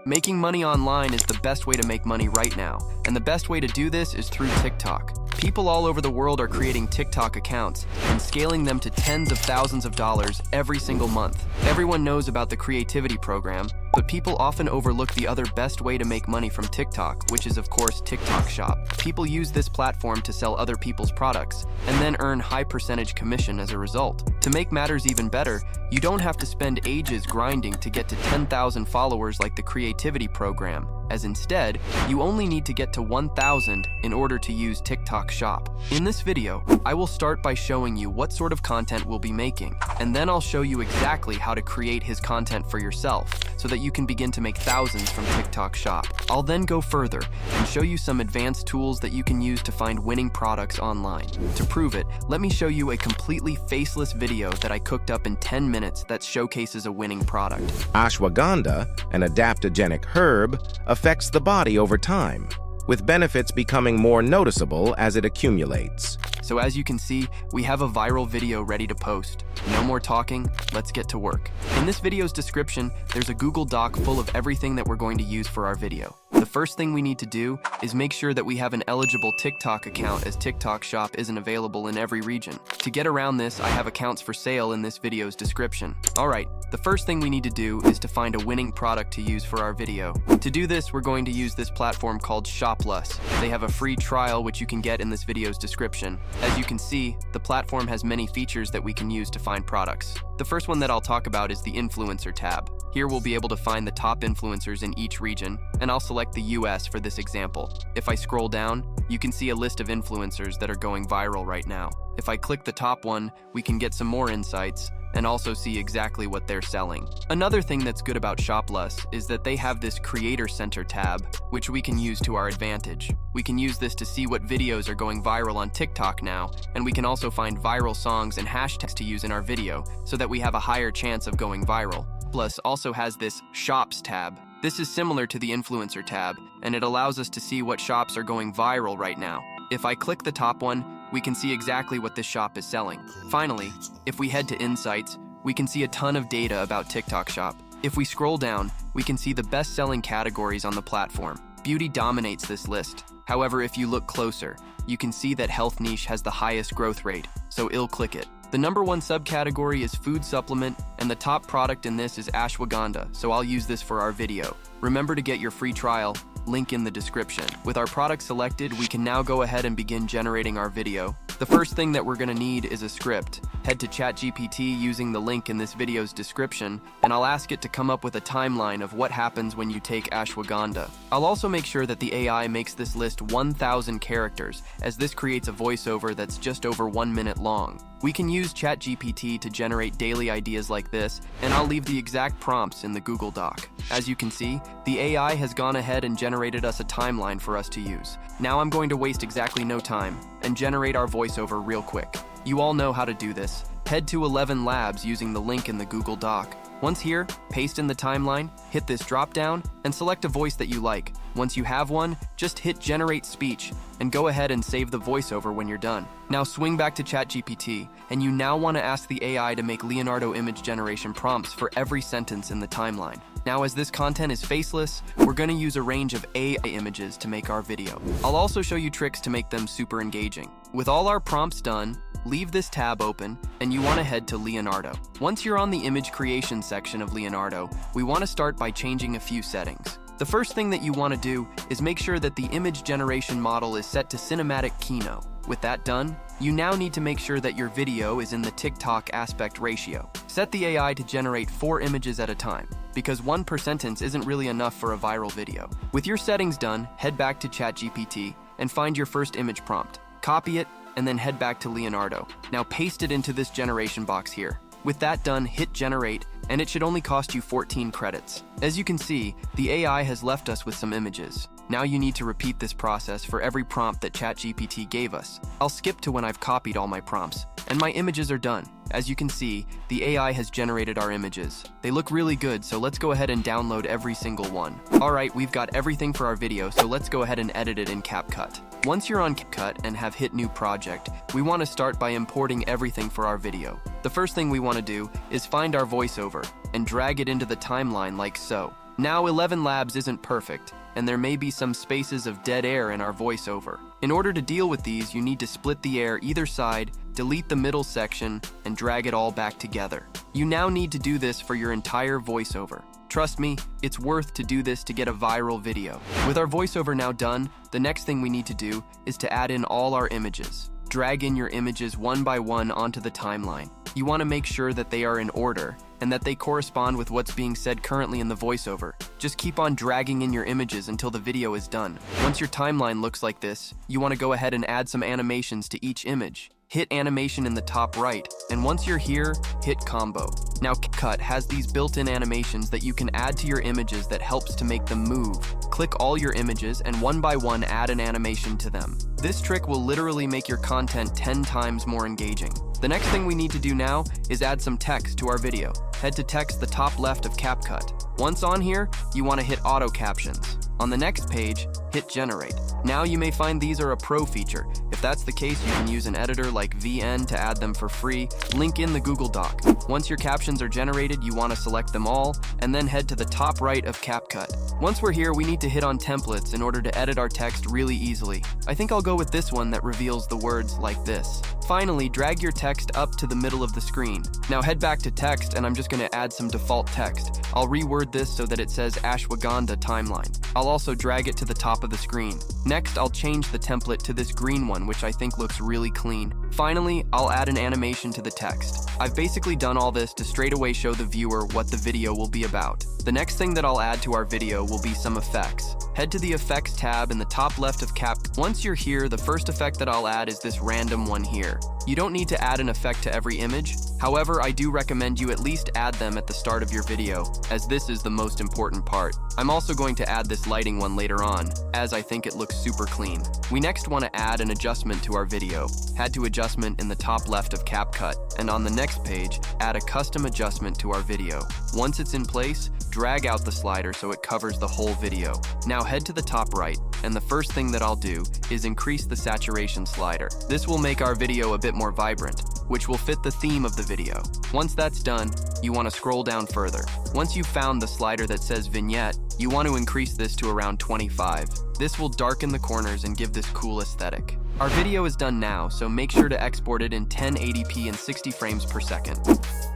Making money online is the best way to make money right now, and the best way to do this is through TikTok. People all over the world are creating TikTok accounts and scaling them to tens of thousands of dollars every single month. Everyone knows about the creativity program, but people often overlook the other best way to make money from TikTok, which is of course TikTok Shop. People use this platform to sell other people's products and then earn high percentage commission as a result. To make matters even better, you don't have to spend ages grinding to get to 10,000 followers like the creativity program, as instead, you only need to get to 1,000 in order to use TikTok Shop. In this video, I will start by showing you what sort of content we'll be making, and then I'll show you exactly how to create his content for yourself, so that you can begin to make thousands from TikTok Shop. I'll then go further and show you some advanced tools that you can use to find winning products online. To prove it, let me show you a completely faceless video that I cooked up in 10 minutes that showcases a winning product. Ashwagandha, an adaptogenic herb, affects the body over time, with benefits becoming more noticeable as it accumulates. So as you can see, we have a viral video ready to post. No more talking, let's get to work. In this video's description, there's a Google Doc full of everything that we're going to use for our video. The first thing we need to do is make sure that we have an eligible TikTok account, as TikTok Shop isn't available in every region. To get around this, I have accounts for sale in this video's description. Alright, the first thing we need to do is to find a winning product to use for our video. To do this, we're going to use this platform called Shoplus. They have a free trial which you can get in this video's description. As you can see, the platform has many features that we can use to find products. The first one that I'll talk about is the Influencer tab. Here we'll be able to find the top influencers in each region, and I'll select the US for this example. If I scroll down, you can see a list of influencers that are going viral right now. If I click the top one, we can get some more insights and also see exactly what they're selling. Another thing that's good about Shoplus is that they have this Creator Center tab, which we can use to our advantage. We can use this to see what videos are going viral on TikTok now, and we can also find viral songs and hashtags to use in our video so that we have a higher chance of going viral. Shoplus also has this Shops tab. This is similar to the Influencer tab, and it allows us to see what shops are going viral right now. If I click the top one, we can see exactly what this shop is selling. Finally, if we head to Insights, we can see a ton of data about TikTok Shop. If we scroll down, we can see the best-selling categories on the platform. Beauty dominates this list. However, if you look closer, you can see that health niche has the highest growth rate, so I'll click it. The number one subcategory is food supplement, and the top product in this is ashwagandha, so I'll use this for our video. Remember to get your free trial, link in the description. With our product selected, we can now go ahead and begin generating our video. The first thing that we're going to need is a script. Head to ChatGPT using the link in this video's description, and I'll ask it to come up with a timeline of what happens when you take ashwagandha. I'll also make sure that the AI makes this list 1,000 characters, as this creates a voiceover that's just over 1 minute long. We can use ChatGPT to generate daily ideas like this, and I'll leave the exact prompts in the Google Doc. As you can see, the AI has gone ahead and generated us a timeline for us to use. Now I'm going to waste exactly no time and generate our voiceover real quick. You all know how to do this. Head to ElevenLabs using the link in the Google Doc. Once here, paste in the timeline, hit this drop-down, and select a voice that you like. Once you have one, just hit Generate Speech, and go ahead and save the voiceover when you're done. Now swing back to ChatGPT, and you now want to ask the AI to make Leonardo image generation prompts for every sentence in the timeline. Now, as this content is faceless, we're going to use a range of AI images to make our video. I'll also show you tricks to make them super engaging. With all our prompts done, leave this tab open, and you want to head to Leonardo. Once you're on the image creation section of Leonardo, we want to start by changing a few settings. The first thing that you want to do is make sure that the image generation model is set to cinematic Kino. With that done, you now need to make sure that your video is in the TikTok aspect ratio. Set the AI to generate 4 images at a time, because one per sentence isn't really enough for a viral video. With your settings done, head back to ChatGPT and find your first image prompt. Copy it, and then head back to Leonardo. Now paste it into this generation box here. With that done, hit generate, and it should only cost you 14 credits. As you can see, the AI has left us with some images. Now you need to repeat this process for every prompt that ChatGPT gave us. I'll skip to when I've copied all my prompts, and my images are done. As you can see, the AI has generated our images. They look really good, so let's go ahead and download every single one. Alright, we've got everything for our video, so let's go ahead and edit it in CapCut. Once you're on CapCut and have hit new project, we want to start by importing everything for our video. The first thing we want to do is find our voiceover and drag it into the timeline like so. Now, ElevenLabs isn't perfect, and there may be some spaces of dead air in our voiceover. In order to deal with these, you need to split the air either side, delete the middle section, and drag it all back together. You now need to do this for your entire voiceover. Trust me, it's worth to do this to get a viral video. With our voiceover now done, the next thing we need to do is to add in all our images. Drag in your images one by one onto the timeline. You want to make sure that they are in order and that they correspond with what's being said currently in the voiceover. Just keep on dragging in your images until the video is done. Once your timeline looks like this, you want to go ahead and add some animations to each image. Hit animation in the top right, and once you're here, hit combo. Now CapCut has these built-in animations that you can add to your images that helps to make them move. Click all your images and one by one add an animation to them. This trick will literally make your content 10 times more engaging. The next thing we need to do now is add some text to our video. Head to text the top left of CapCut. Once on here, you want to hit auto captions. On the next page, hit generate. Now you may find these are a pro feature. If that's the case, you can use an editor like VN to add them for free. Link in the Google Doc. Once your captions are generated, you want to select them all and then head to the top right of CapCut. Once we're here, we need to hit on templates in order to edit our text really easily. I think I'll go with this one that reveals the words like this. Finally, drag your text up to the middle of the screen. Now head back to text and I'm just going to add some default text. I'll reword this so that it says Ashwagandha timeline. I'll also drag it to the top of the screen. Next, I'll change the template to this green one, which I think looks really clean. Finally, I'll add an animation to the text. I've basically done all this to straight away show the viewer what the video will be about. The next thing that I'll add to our video will be some effects. Head to the Effects tab in the top left of CapCut. Once you're here, the first effect that I'll add is this random one here. You don't need to add an effect to every image. However, I do recommend you at least add them at the start of your video, as this is the most important part. I'm also going to add this lighting one later on, as I think it looks super clean. We next want to add an adjustment to our video. Head to Adjustment in the top left of CapCut, and on the next page, add a custom adjustment to our video. Once it's in place, drag out the slider so it covers the whole video. Now head to the top right, and the first thing that I'll do is increase the saturation slider. This will make our video a bit more vibrant, which will fit the theme of the video. Once that's done, you want to scroll down further. Once you've found the slider that says vignette, you want to increase this to around 25. This will darken the corners and give this cool aesthetic. Our video is done now, so make sure to export it in 1080p and 60 frames per second.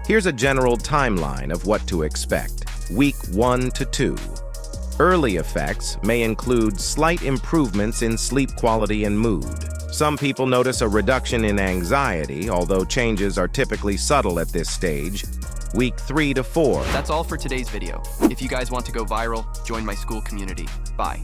Here's a general timeline of what to expect. Week 1 to 2. Early effects may include slight improvements in sleep quality and mood. Some people notice a reduction in anxiety, although changes are typically subtle at this stage. Week 3 to 4. That's all for today's video. If you guys want to go viral, join my school community. Bye.